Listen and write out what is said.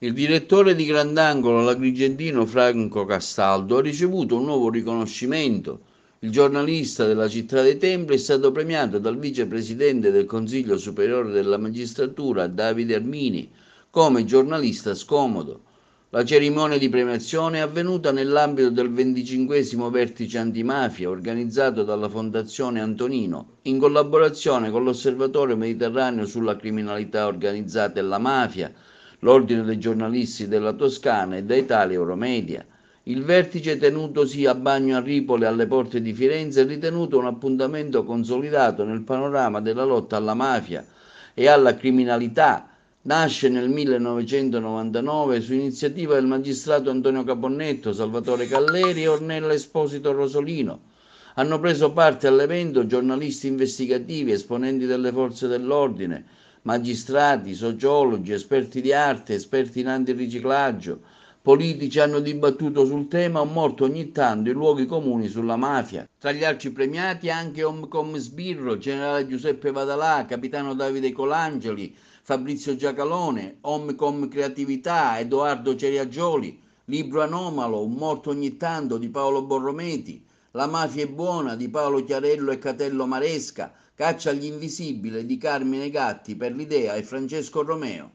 Il direttore di Grandangolo, l'agrigentino Franco Castaldo, ha ricevuto un nuovo riconoscimento. Il giornalista della Città dei Templi è stato premiato dal vicepresidente del Consiglio Superiore della Magistratura, Davide Armini, come giornalista scomodo. La cerimonia di premiazione è avvenuta nell'ambito del 25° vertice antimafia organizzato dalla Fondazione Antonino, in collaborazione con l'Osservatorio Mediterraneo sulla criminalità organizzata e la mafia, l'Ordine dei giornalisti della Toscana e da Italia Euromedia. Il vertice tenutosi a Bagno a Ripoli alle porte di Firenze è ritenuto un appuntamento consolidato nel panorama della lotta alla mafia e alla criminalità. Nasce nel 1999 su iniziativa del magistrato Antonio Caponnetto, Salvatore Calleri e Ornella Esposito Rosolino. Hanno preso parte all'evento giornalisti investigativi, esponenti delle forze dell'ordine, magistrati, sociologi, esperti di arte, esperti in antiriciclaggio. Politici hanno dibattuto sul tema, un morto ogni tanto in luoghi comuni sulla mafia. Tra gli altri premiati anche Omcom Sbirro, generale Giuseppe Vadalà, capitano Davide Colangeli, Fabrizio Giacalone, Omcom Creatività, Edoardo Ceriagioli, Libro Anomalo, Un morto ogni tanto di Paolo Borrometi, La mafia è buona di Paolo Chiarello e Catello Maresca, Caccia agli invisibili di Carmine Gatti per l'idea e Francesco Romeo.